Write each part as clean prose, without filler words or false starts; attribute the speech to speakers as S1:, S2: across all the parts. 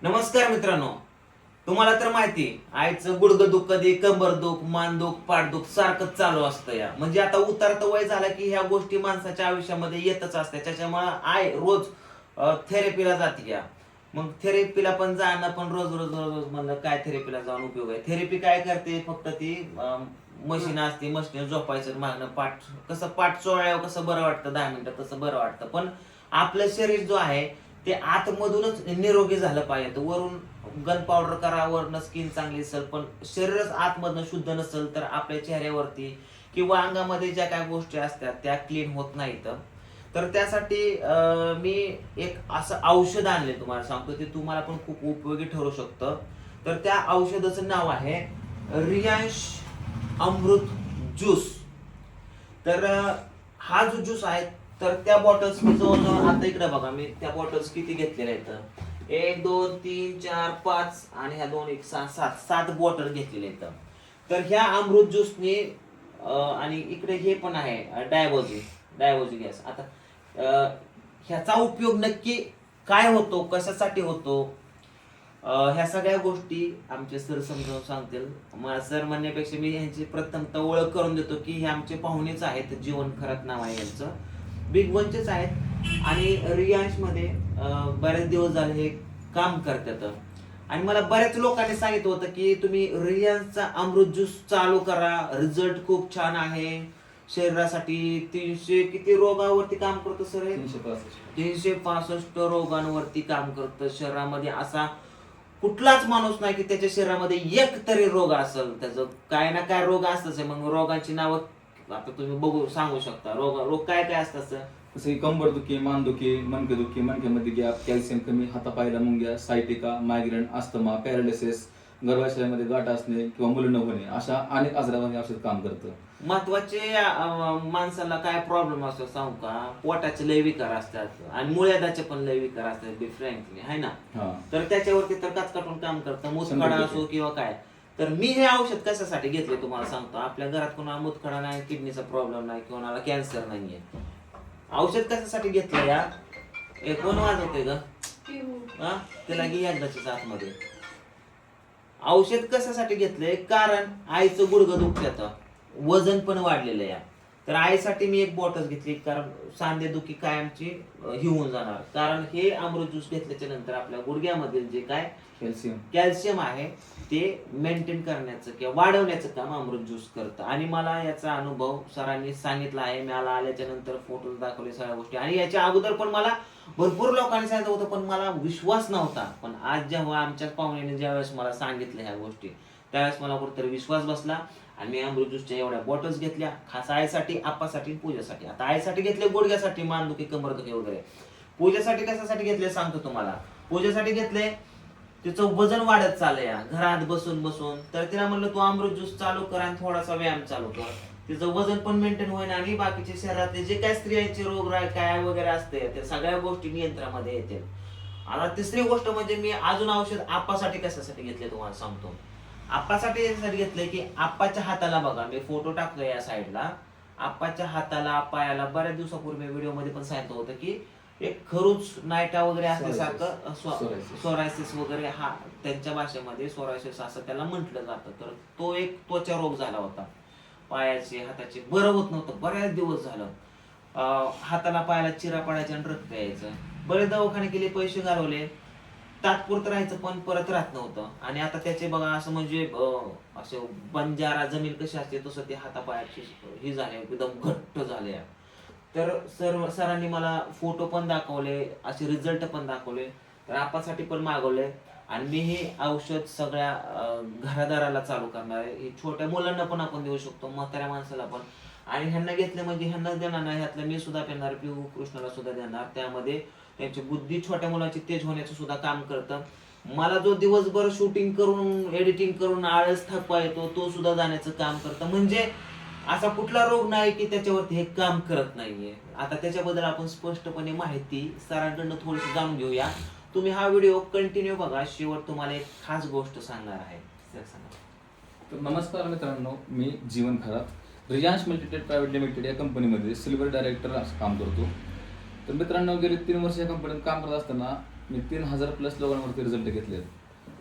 S1: नमस्कार मित्रांनो. तुम्हाला तर माहिती आईचं गुडघं दुख, कधी कंबर दुख, मान दुख, पाठ दुख सारखंच चालू असतं या. म्हणजे आता उतरतं वय झालं की ह्या गोष्टी माणसाच्या आयुष्यामध्ये येतच असते. त्याच्यामुळे आई रोज थेरपीला जाते या. मग थेरपीला पण जाणं पण रोज रोज रोज रोज म्हणलं काय थेरपीला जाऊन उपयोग आहे. थेरपी काय करते, फक्त ती मशीन असते, मशीन झोपायचं मागणं पाठ कसं पाठ चोळल्यावर कसं बरं वाटतं, 10 मिनिटं तसं बरं वाटतं. पण आपलं शरीर जो आहे ते आतमधूनच निरोगी झालं पाहिजे. वरून गन पावडर करा, वरनं स्किन चांगली असेल, पण शरीरच आतमधनं शुद्ध नसेल तर आपल्या चेहऱ्यावरती किंवा अंगामध्ये ज्या काय गोष्टी असतात त्या क्लीन होत नाहीत. तर त्यासाठी मी एक असं औषध आणले, तुम्हाला सांगतो ते तुम्हाला पण खूप उपयोगी ठरू शकतं. तर त्या औषधाचं नाव आहे रियांश अमृत ज्यूस. तर हा जो ज्यूस आहे, तर त्या बॉटल्स मी जवळजवळ आता इकडे बघा, मी त्या बॉटल्स किती घेतलेल्या आहेत. 1 2 3 4 5 आणि ह्या 2 1 6 7 बॉटल घेतलेल्या आहेत. तर ह्या अमृत ज्यूसने आणि इकडे हे पण आहे डायबोजी गॅस. आता ह्याचा उपयोग नक्की काय होतो, कशासाठी होतो, ह्या सगळ्या गोष्टी आमचे सर समजावून सांगतील. मला सर म्हणण्यापेक्षा मी ह्यांची प्रथमतः ओळख करून देतो की हे आमचे पाहुणेच आहेत. जीवन खरात नाव आहे यांचं, बिग वनचेच आहेत आणि रियांश मध्ये बरेच दिवस झाले हे काम करतात. आणि मला बऱ्याच लोकांनी सांगितलं होतं की तुम्ही रियांशचा अमृत ज्यूस चालू करा, रिझल्ट खूप छान आहे शरीरासाठी. 300 किती रोगावरती काम करतं सर? 365 रोगांवरती काम करतं. शरीरामध्ये असा कुठलाच माणूस नाही की त्याच्या शरीरामध्ये एक तरी रोग असेल. त्याचं काय ना काय रोग असतच. मग रोगांची नावं आता तुम्ही बघू सांगू शकता. रोग काय काय असतात सर?
S2: जसं की कंबर दुखी, मान दुखी, मणके दुखी, मणक्यामध्ये गॅप, कॅल्शियम कमी, हातापायला मुंग्या, सायटिका, मायग्रेन, अस्थमा, पॅरालिसिस, गर्भाशयामध्ये गाठ असणे किंवा मुलं न होणे, अशा अनेक आजारावर हे औषध काम करतं.
S1: महत्वाचे माणसाला काय प्रॉब्लेम असतो सांगू का? पोटाचे लय विकार असतात आणि मुळ्यादाचे पण लय विकार असतात, बी फ्रँकली आहे ना.
S2: हा.
S1: तर त्याच्यावरती तर काटून काम करतं, मुतखडा असो किंवा काय. तर मी हे औषध कशासाठी घेतले तुम्हाला सांगतो. आपल्या घरात कोणाला मुतखडा नाही, किडनीचा प्रॉब्लेम नाही, कोणाला कॅन्सर नाहीये. औषध कशासाठी घेतलं या? कोण वाजवते ग? हा, त्याला घे एकदाच्याच आतमध्ये. औषध कशासाठी घेतलंय? कारण आईचं गुडघं दुखतं, वजन पण वाढलेलं आहे. तर आईसाठी मी एक बॉटल घेतली, कारण सांधेदुखी कायमची ही होऊन जाणार. कारण हे अमृत ज्यूस घेतल्याच्या नंतर आपल्या गुडघ्यामधील जे काय कॅल्शियम आहे ते मेंटेन करण्याचं किंवा वाढवण्याचं काम अमृत ज्यूस करतं. आणि मला याचा अनुभव सरांनी सांगितला आहे. मला आल्याच्या नंतर फोटो दाखवले, सगळ्या गोष्टी. आणि याच्या अगोदर पण मला भरपूर लोकांनी सांगितलं होतं, पण मला विश्वास नव्हता. पण आज जेव्हा आमच्या पाहुण्याने ज्यावेळेस मला सांगितलं ह्या गोष्टी, त्यावेळेस मला कुठेतरी विश्वास बसला. आणि मी अमृत ज्यूसच्या एवढ्या बॉटल्स घेतल्या, खास आईसाठी, आप्पासाठी, पूजेसाठी. आता आईसाठी घेतले गुडघ्यासाठी, मानदुखी, कंबरदुखी वगैरे. पूजेसाठी कशासाठी घेतले सांगतो तुम्हाला. पूजेसाठी घेतले, तिचं वजन वाढत चाललंय घरात बसून बसून. तर तिला म्हणलं तू अमृत ज्यूस चालू कर आणि थोडासा व्यायाम चालू कर, तिचं वजन पण मेंटेन होईल आणि बाकीचे शरीरातले जे काय स्त्रियांचे रोग काय वगैरे असते त्या सगळ्या गोष्टी नियंत्रणामध्ये येतील. आता तिसरी गोष्ट म्हणजे मी अजून औषध आप्पासाठी कशासाठी घेतले तुम्हाला सांगतो. आप्पासाठी यासाठी घेतलंय की आप्पाच्या हाताला बघा, मी फोटो टाकतोय या साईडला. आप्पाच्या हाताला, पायाला बऱ्याच दिवसापूर्वी व्हिडिओ मध्ये पण सांगितलं होतं की एक खरूच नायटा वगैरे असल्यासारखं सोरायसिस वगैरे, हा त्यांच्या भाषेमध्ये सोरायसिस असं त्याला म्हटलं जातं. तर तो एक त्वचा रोग झाला होता पायाचे, हाताचे, बरं होत नव्हतं बऱ्याच दिवस झालं. हाताला पायाला चिरा पडायचा आणि रक्त यायचं. बरेच दवाखाने केले, पैसे घालवले, तात्पुरतं राहायचं पण परत राहत नव्हतं. आणि आता त्याचे बघा असं म्हणजे असे बंजारा जमीन कशी असते तसं ते हातापायाची ही झाले, एकदम घट्ट झाले. तर सरांनी मला फोटो पण दाखवले, असे रिझल्ट पण दाखवले. तर आपासाठी पण मागवले. आणि मी हे औषध सगळ्या घरादाराला चालू करणार आहे. हे छोट्या मुलांना पण आपण देऊ शकतो, म्हाताऱ्या माणसाला पण. आणि ह्यांना घेतले म्हणजे ह्यांना देणार नाही, ह्यातलं मी सुद्धा पेणार, पिऊ कृष्णाला सुद्धा देणार. त्यामध्ये त्यांची बुद्धी, छोट्या मुलाची तेज होण्याचं सुद्धा काम करतं. मला जो दिवसभर शूटिंग करून, एडिटिंग करून आळस थकवा येतो, तो सुद्धा जाण्याचं काम करतं. म्हणजे असा कुठला रोग नाही की त्याच्यावरती हे काम करत नाहीये. आता त्याच्याबद्दल आपण स्पष्टपणे माहिती सरांकडनं थोडीशी जाणून घेऊया. तुम्ही हा व्हिडिओ कंटिन्यू बघा, शेवट तुम्हाला एक खास गोष्ट सांगणार आहे.
S2: तर नमस्कार मित्रांनो, मी जीवन खरात रियांश मल्टीटेड प्रायव्हेट लिमिटेड या कंपनीमध्ये सिल्वर डायरेक्टर असं काम करतो. तर मित्रांनो, गेली 3 वर्ष या कंपनीत काम करत असताना मी 3000+ लोकांवरती रिझल्ट घेतले.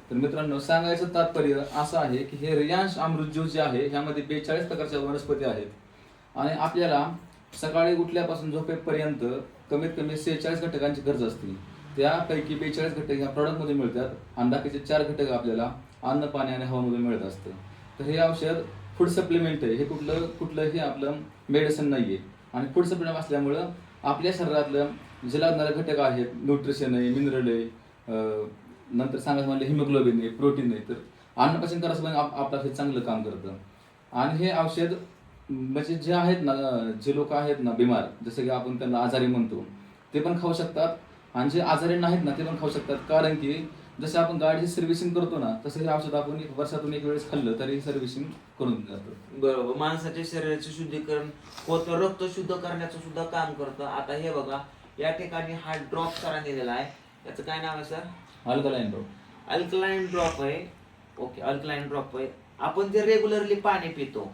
S2: तर मित्रांनो, सांगायचं तात्पर्य असं आहे की हे रियांश अमृत ज्यूस जे आहे ह्यामध्ये 42 प्रकारच्या वनस्पती आहेत आणि आपल्याला सकाळी उठल्यापासून झोपेपर्यंत कमीत कमी 46 घटकांची गरज असते. त्यापैकी 42 घटक ह्या प्रॉडक्टमध्ये मिळतात आणि बाकीचे 4 घटक आपल्याला अन्न, पाणी आणि हवामधून मिळत असतं. तर हे औषध फूड सप्लिमेंट आहे, हे कुठलंही आपलं मेडिसिन नाही आहे. आणि फूड सप्लिमेंट असल्यामुळं आपल्या शरीरातलं जे लागणारे घटक आहेत, न्यूट्रिशन आहे, मिनरल आहे, नंतर सांगायचं म्हणलं हिमोग्लोबिन आहे, प्रोटीन आहे, तर अन्नपचन करायचं पण आपलं हे चांगलं काम करतं. आणि हे औषध म्हणजे जे आहेत ना, जे लोक आहेत ना बिमार, जसं की आपण त्यांना आजारी म्हणतो, ते पण खाऊ शकतात आणि जे आजारी नाहीत ना ते पण खाऊ शकतात. कारण की जसं आपण गाडीची सर्व्हिसिंग करतो ना, तसं हे औषध आपण वर्षातून एक वेळेस खाल्लं तरी सर्व्हिसिंग करून जातं.
S1: बरोबर. माणसाच्या शरीराचे शुद्धीकरण होतं, रक्त शुद्ध करण्याचं सुद्धा काम करतं. आता हे बघा, या ठिकाणी हा ड्रॉप सरांनी दिलेला आहे. याचं काय नाव आहे sir?
S2: Alkaline drop.
S1: Alkaline drop आहे. ओके, अल्कलाइन ड्रॉप आहे. आपण जे रेग्युलरली पाणी पितो,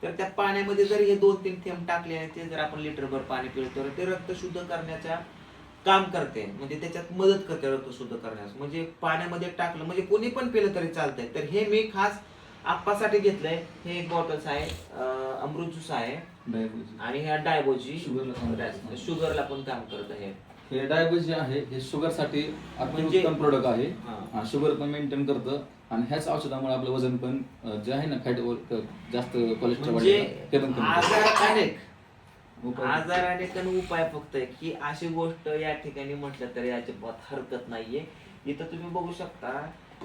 S1: तर त्या पाण्यामध्ये जर हे 2-3 थेंब टाकले आणि ते जर आपण लिटरभर पाणी पितो तर ते रक्त शुद्ध करण्याच्या काम करते. म्हणजे त्याच्यात मदत करते रक्त शुद्ध करण्यास. म्हणजे पाण्यामध्ये टाकलं म्हणजे कोणी पण पिलं तरी चालतंय. तर हे मी खास आप्पासाठी घेतलंय. हे एक बॉटल्स आहे, अमृत ज्यूस आहे आणि ह्या डायबोजी शुगरला पण काम करतं.
S2: हे डायबेटिस जे आहे हे शुगरसाठी
S1: म्हणजे
S2: उत्तम प्रोडक्ट आहे. शुगर पण मेंटेन करतं आणि ह्याच औषधामुळे आपलं वजन पण जे आहे ना, फॅट जास्त कोलेस्ट्रॉल
S1: म्हणजे
S2: ते पण कमी
S1: आजार अनेक आणि उपाय फक्त आहे की अशी गोष्ट या ठिकाणी म्हटलं तरी अजिबात हरकत नाहीये. इथं तुम्ही बघू शकता,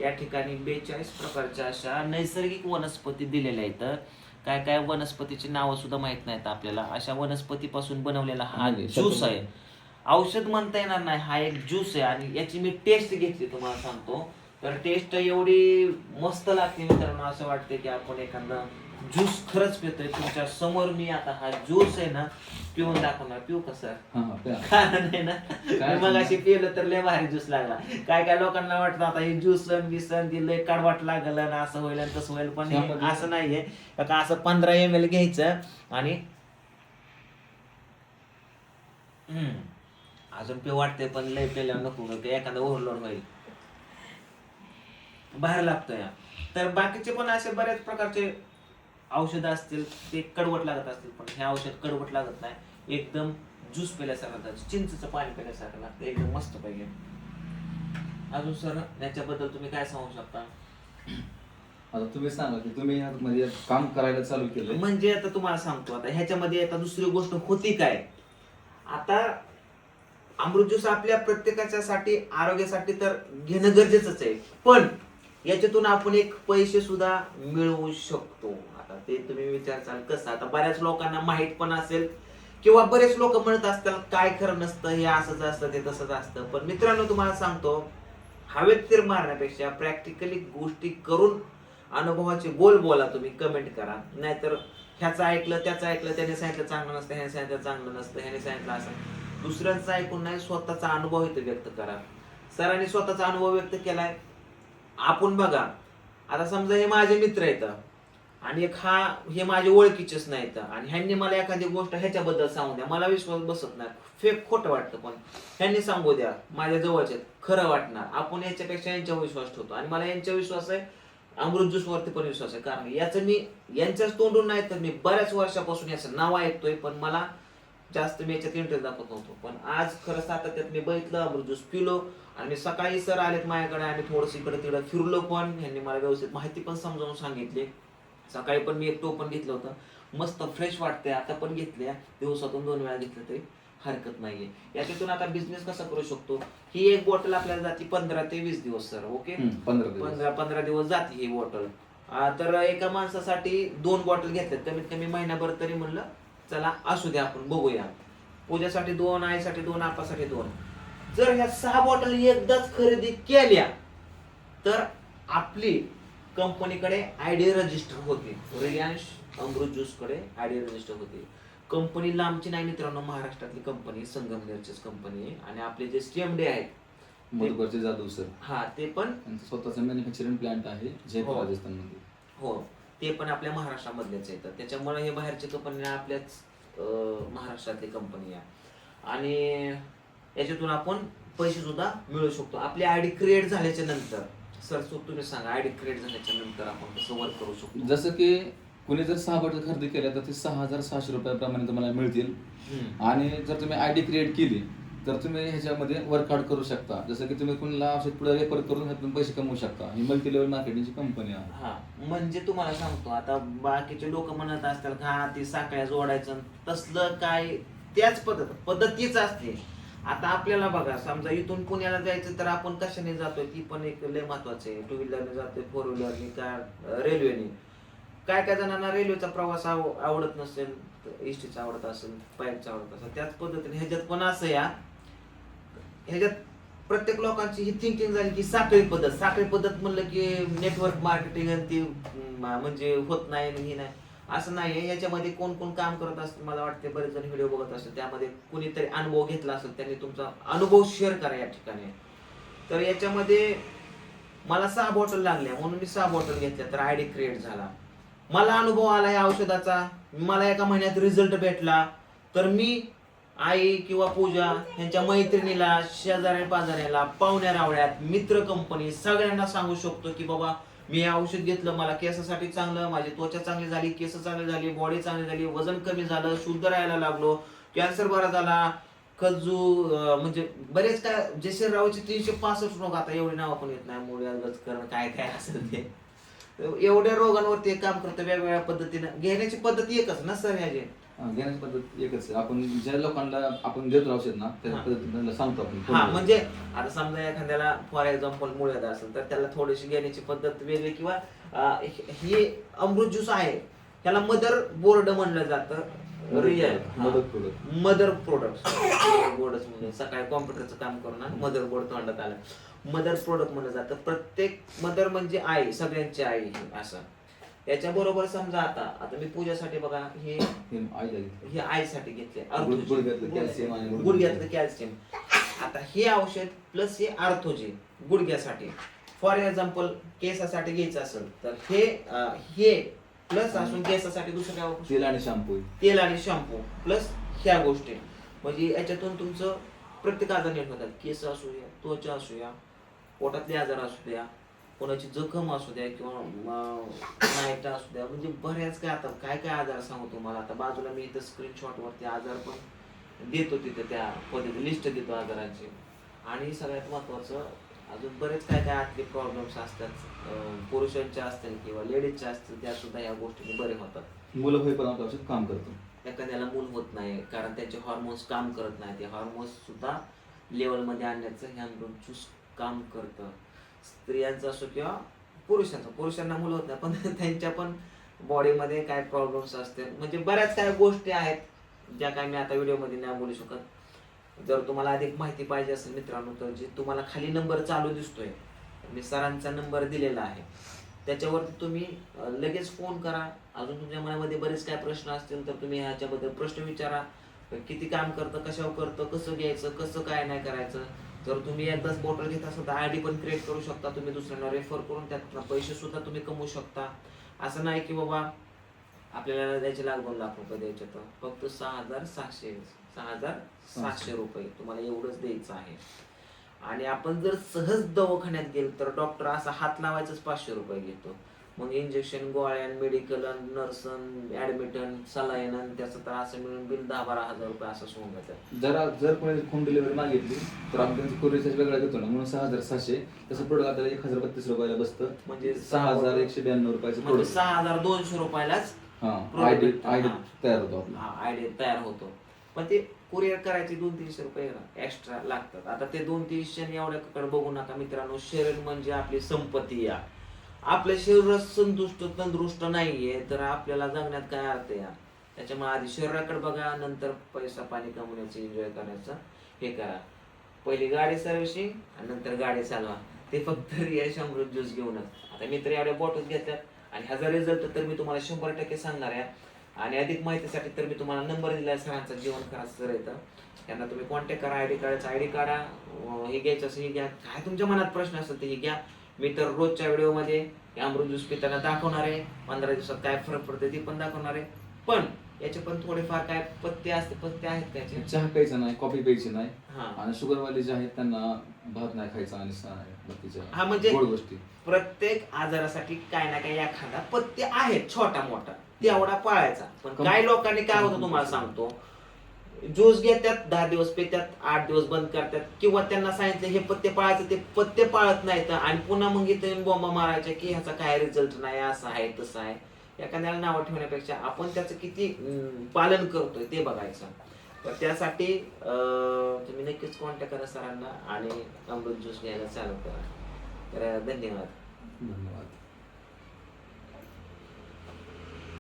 S1: या ठिकाणी 42 प्रकारच्या अशा नैसर्गिक वनस्पती दिलेल्या आहेत. काय काय वनस्पतीची नावं सुद्धा माहित नाहीत आपल्याला. अशा वनस्पतीपासून बनवलेला हा ज्यूस आहे. औषध म्हणता येणार नाही, हा एक ज्यूस आहे. आणि याची मी टेस्ट घेतली, तुम्हाला सांगतो. तर टेस्ट एवढी मस्त लागते मित्रांनो, असं वाटते की आपण एखादा ज्यूस खरंच पितोय. तुमच्या समोर मी आता हा ज्यूस आहे ना पिऊन दाखवणार. पिऊ का सर? कारण आहे ना, मी मगाशी पिलं तर लय भारी ज्यूस लागला. काय काय लोकांना वाटतं आता हे ज्यूस बिसन लय कडवाट लागल आणि असं होईल आणि तसं होईल, पण असं नाहीये. का असं 15 ml घ्यायचं आणि अजून पिऊ वाटते, पण लय पेल्यावर नको, एखादा ओव्हरलोड होईल, बाहेर लागतोय. तर बाकीचे पण असे बऱ्याच प्रकारचे औषधं असतील, ते कडवट लागत असतील, पण हे औषध कडवट लागत नाही. एकदम ज्यूस पिल्यासारखं, चिंचचं पाणी पिल्यासारखं लागतं, एकदम मस्त पाहिजे. अजून सर याच्याबद्दल तुम्ही काय सांगू शकता?
S2: आता तुम्ही सांगा की तुम्ही म्हणजे काम करायला चालू केलं.
S1: म्हणजे आता तुम्हाला सांगतो, आता ह्याच्यामध्ये आता दुसरी गोष्ट होती काय, आता अमृत ज्यूस आपल्या प्रत्येकाच्या साठी आरोग्यासाठी तर घेणं गरजेचंच आहे, पण याच्यातून आपण एक पैसे सुद्धा मिळवू शकतो. आता ते तुम्ही विचारचाल कसं. आता बऱ्याच लोकांना माहित पण असेल किंवा बरेच लोक म्हणत असतात काय खरं नसतं, हे असंच असतं ते तसंच असतं. पण मित्रांनो, तुम्हाला सांगतो, हवेत तीर मारण्यापेक्षा प्रॅक्टिकली गोष्टी करून अनुभवाचे बोल बोला. तुम्ही कमेंट करा, नाहीतर ह्याचं ऐकलं त्याचं ऐकलं, त्याने सांगितलं चांगलं नसतं, ह्याने सांगितलं चांगलं नसतं, ह्याने सांगितलं असं. दुसऱ्यांचं ऐकून नाही, स्वतःचा अनुभव इथं व्यक्त करा. सरांनी स्वतःचा अनुभव व्यक्त केलाय. आपण बघा, आता समजा हे माझे मित्र आहेत आणि एक हे माझे ओळखीचेच नाहीत आणि ह्यांनी मला एखादी गोष्ट ह्याच्याबद्दल सांगू द्या, मला विश्वास बसत नाही, फेक खोटं वाटतं, पण ह्यांनी सांगू द्या माझ्या जवळचे खरं वाटणार. आपण याच्यापेक्षा यांच्यावर विश्वास ठेवतो आणि मला यांच्या विश्वास आहे, अमृत ज्यूस वरती पण विश्वास आहे. कारण याचं मी यांच्याच तोंडून नाही तर मी बऱ्याच वर्षापासून याचं नाव ऐकतोय, पण मला जास्त मी याच्यात इंटरेस्ट दाखवत नव्हतो. पण आज खरं सातत्यात मी बघितलं, अमृत ज्यूस पिलो आणि सकाळी सर आलेत माझ्याकडे आणि थोडस इकडे तिकडे फिरलो, पण ह्यांनी मला व्यवस्थित माहिती पण समजावून सांगितली. सकाळी पण मी एक टोपण घेतलं होतं, मस्त फ्रेश वाटतंय. आता पण घेतल्या, दिवसातून 2 वेळा घेतलं तरी हरकत नाहीये. याच्यातून आता बिझनेस कसा करू शकतो, ही एक बॉटल आपल्याला जाते 15 ते 20 दिवस सर. ओके, 15 दिवस जाते ही बॉटल. तर एका माणसासाठी 2 बॉटल घेतल्यात, कमीत कमी महिनाभर तरी म्हणलं चला असू द्या, आपण बघूया. पूजासाठी 2, आईसाठी 2, आपासाठी 2. जर ह्या 6 बॉटल एकदाच खरेदी केल्या तर आपली कंपनीकडे आयडी रजिस्टर होते. रिलायन्स अमृत ज्यूस कडे आयडी रजिस्टर होते. कंपनी लांबची नाही मित्रांनो, महाराष्ट्रातली कंपनी, संगमनेरचीच कंपनी आहे. आणि आपले जे सीएमडी आहेत
S2: मधुकरचे जाधव सर,
S1: ते पण
S2: स्वतःचा मॅन्युफॅक्चरिंग प्लांट आहे जयपूर राजस्थानमध्ये.
S1: हो, ते पण आपल्या महाराष्ट्रामधलेच आहेत. त्याच्यामुळे हे बाहेरची कंपनी आपल्याच महाराष्ट्रातली कंपनी आहे. आणि याच्यातून आपण पैसे सुद्धा मिळू शकतो. आपली आयडी क्रिएट झाल्याच्या नंतर सर तुम्ही सांगा आयडी क्रिएट झाल्याच्या नंतर आपण कसं वर्क करू शकतो.
S2: जसं की कुणी जर 6 बॉटल खरेदी केल्या तर ते 6,600 रुपयाप्रमाणे तुम्हाला मिळतील. आणि जर तुम्ही आयडी क्रिएट केली तर तुम्ही ह्याच्यामध्ये वर्कआउट करू शकता. जसं की तुम्ही कुणाला औषध पुढे रेफर करून ह्यातून पैसे कमवू शकता. ही मल्टी लेवल मार्केटिंगची कंपनी आहे.
S1: हा म्हणजे तुम्हाला सांगतो आता बाकीचे लोक म्हणत असतात का ती साखळ्या जोडायचं तसलं काय त्याच पद्धतीच असते. आता आपल्याला बघा समजा इथून पुण्याला जायचं तर आपण कशाने जातोय ती पण एक लय महत्वाचं आहे. 2 व्हीलरने जातोय, 4 व्हीलरने का रेल्वेने. काय काय जणांना रेल्वेचा प्रवास आवडत नसेल, एसटीचा आवडत असेल, पायीचा आवडत असेल. त्याच पद्धतीने ह्याच्यात पण असं ह्याच्यात प्रत्येक लोकांची ही थिंकिंग झाली की साखळी पद्धत म्हणलं की नेटवर्क मार्केटिंग आणि ती म्हणजे होत नाही आणि ही नाही असं नाहीये. याच्यामध्ये कोण कोण काम करत असतं मला वाटते बरेच जण व्हिडिओ बघत असतात. त्यामध्ये कुणीतरी अनुभव घेतला असेल त्यांनी तुमचा अनुभव शेअर करा या ठिकाणी. तर याच्यामध्ये मला 6 बॉटल लागल्या म्हणून मी 6 बॉटल घेतल्या तर आयडी क्रिएट झाला. मला अनुभव आला या औषधाचा, मला एका महिन्यात रिझल्ट भेटला. तर मी आई किंवा पूजा यांच्या मैत्रिणीला, शेजाऱ्या पाजाऱ्याला, पाहुण्या रावळ्यात, मित्र कंपनी सगळ्यांना सांगू शकतो की बाबा मी हे औषध घेतलं, मला केसासाठी चांगलं, माझी त्वचा चांगली झाली, केस चांगली झाली, बॉडी चांगली झाली, वजन कमी झालं, शुद्ध राहायला लागलो, कॅन्सर बरा झाला, म्हणजे बरेच काय जे शरीरावरचे 365 रोग आता एवढी नावं पण येत नाही, मुळ्या गचकरण काय काय असेल ते एवढ्या रोगांवरती काम करतं. वेगवेगळ्या पद्धतीनं घेण्याची पद्धत एकच ना सर ह्याची
S2: घेण्याची पद्धत एकच. आपण ज्या लोकांना आपण देतो औषध ना त्या पद्धतीने सांगतो आपण.
S1: हा म्हणजे आता समजा एखाद्याला फॉर एक्झाम्पल मुळ्यात असेल तर त्याला थोडीशी घेण्याची पद्धत वेगळी किंवा ही अमृत ज्यूस आहे त्याला मदर बोर्ड म्हणलं जातं. रिअल मदर प्रोडक्ट म्हणजे सकाळी कॉम्प्युटरचं काम करून मदर बोर्ड तोंडात आलं. मदर प्रोडक्ट म्हणलं जातं. प्रत्येक मदर म्हणजे आई, सगळ्यांची आई असं. याच्या बरोबर समजा आता मी पूजासाठी बघा हे आईसाठी घेतले गुडघ्यातलं कॅल्शियम. आता हे औषध प्लस हे आर्थोजे गुडघ्यासाठी. फॉर एक्झाम्पल केसासाठी घ्यायचं असेल तर हे प्लस असून केसासाठी दुसरं
S2: तेल
S1: आणि शॅम्पू प्लस ह्या गोष्टी. म्हणजे याच्यातून तुमचं प्रत्येक आजार नीट होतात. केस असू द्या, त्वचा असू द्या, पोटातले आजार असू द्या, कोणाची जखम असू द्या किंवा नाईटा असू द्या, म्हणजे बऱ्याच काय आता काय काय आजार सांगू तुम्हाला. आता बाजूला मी इथं स्क्रीनशॉट वरती आजार पण देतो, तिथं त्या पद्धती लिस्ट देतो आजारांची. आणि सगळ्यात महत्वाचं अजून बरेच काय काय आतले प्रॉब्लेम्स असतात, पुरुषांच्या असतील किंवा लेडीजच्या असतील, त्या सुद्धा या गोष्टी बरे होतात.
S2: मुलं होईपर्यंत औषध काम करतो.
S1: एखाद्याला मूल होत नाही कारण त्यांचे हॉर्मोन्स काम करत नाही, ते हॉर्मोन्स सुद्धा लेवलमध्ये आणण्याचं हे अमृत ज्यूस काम करतं. स्त्रियांचं असो किंवा पुरुषांना मुलं होत नाही पण त्यांच्या पण बॉडीमध्ये काय प्रॉब्लेम्स असते. म्हणजे बऱ्याच काही गोष्टी आहेत ज्या काय मी आता व्हिडिओमध्ये नाही बोलू शकत. जर तुम्हाला अधिक माहिती पाहिजे असेल मित्रांनो तर जे तुम्हाला खाली नंबर चालू दिसतोय, मी सरांचा नंबर दिलेला आहे, त्याच्यावरती तुम्ही लगेच फोन करा. अजून तुमच्या मनामध्ये बरेच काय प्रश्न असतील तर तुम्ही ह्याच्याबद्दल प्रश्न विचारा. किती काम करतं, कशावर करतं, कसं घ्यायचं, कसं काय नाही करायचं. जर तुम्ही एकदाच बॉटल घेत असाल तर आयडी पण क्रिएट करू शकता तुम्ही, दुसऱ्यांना रेफर करून त्यातनं पैसे सुद्धा तुम्ही कमवू शकता. असं नाही की बाबा आपल्याला द्यायचे लाख 2 लाख रुपये द्यायचे, तर फक्त 6,700 रुपये तुम्हाला एवढंच द्यायचं आहे. आणि आपण जर सहज दवाखान्यात गेलो तर डॉक्टर असा हात लावायचंच 500 रुपये घेतो. मग इंजेक्शन, गोळ्या, मेडिकल, नर्स, ऍडमिटन, सलाईन आणि त्याचं तर असं मिळून बिल 10-12 हजार रुपये असं होऊन जातं.
S2: जर कोणी होम डिलिव्हरी मागितली तर आपण त्यांचं कोरिअर चार्ज वेगळा घेतो ना, म्हणून 6,700. तसं प्रोडक्ट आपल्याला 1,032 रुपयाला बसतं.
S1: म्हणजे
S2: 6,192 रुपयाचं
S1: म्हणजे 6,200 रुपयालाच
S2: आयडी तयार होतो आपला.
S1: आयडी तयार होतो. पण ते कुरिअर करायचे 200-300 रुपये एक्स्ट्रा लागतात. आता ते 200-300 एवढ्याकडे बघू नका मित्रांनो. शरीर म्हणजे आपली संपत्ती. या आपल्या शरीरात संतुष्ट तंदुरुस्त नाहीये तर आपल्याला जगण्यात काय अर्थ या. त्याच्यामुळे आधी शरीराकडे बघा, नंतर पैसा पाणी कमवण्याचं, एन्जॉय करायचं हे करा. पहिली गाडी सर्व्हिसिंग आणि नंतर गाडी चालवा. ते फक्त रियाश अमृत ज्यूस घेऊनच. आता मी तर एवढ्या बॉटल्स घेतल्यात आणि ह्याचा रिझल्ट तर मी तुम्हाला 100% सांगणार आहे. आणि अधिक माहितीसाठी तर मी तुम्हाला नंबर दिला आहे सरांचा, जीवन करा सर येतं, त्यांना तुम्ही कॉन्टॅक्ट करा. आयडी काढा, हे घ्यायचं असं हे घ्या, काय तुमच्या मनात प्रश्न असेल ते हे घ्या. मी तर रोजच्या व्हिडिओमध्ये अमृत ज्यूस पिताना दाखवणार आहे, 15 दिवसात काय फरक पडतो ते पण दाखवणार आहे. पण याचे पण थोडेफार काय पत्ते असते, पत्ते आहेत त्याचे.
S2: चहा प्यायचा नाही, कॉफी प्यायची नाही,
S1: हा
S2: आणि शुगरवाले जे आहेत त्यांना भात नाही खायचा आणि
S1: हा
S2: बाकीच्या
S1: म्हणजे
S2: गोड गोष्टी.
S1: प्रत्येक आजारासाठी काय ना काय एखादा पत्ते आहेत छोटा मोठा, तेवढा पाळायचा. पण काही लोकांनी काय होतं तुम्हाला सांगतो, ज्यूस घेतात 10 दिवस पितात, 8 दिवस बंद करतात, किंवा त्यांना सांगितलं हे पत्ते पाळायचं, ते पत्ते पाळत नाहीत आणि पुन्हा मग इथे बोंबा मारायच्या की ह्याचा काय रिझल्ट नाही, असं आहे तसं आहे. एखाद्याला नावं ठेवण्यापेक्षा आपण त्याचं किती पालन करतोय ते बघायचं. तर त्यासाठी तुम्ही नक्कीच कॉन्टॅक्ट करा सरांना आणि अमृत ज्यूस घ्यायला चालू करा. तर धन्यवाद.
S2: धन्यवाद.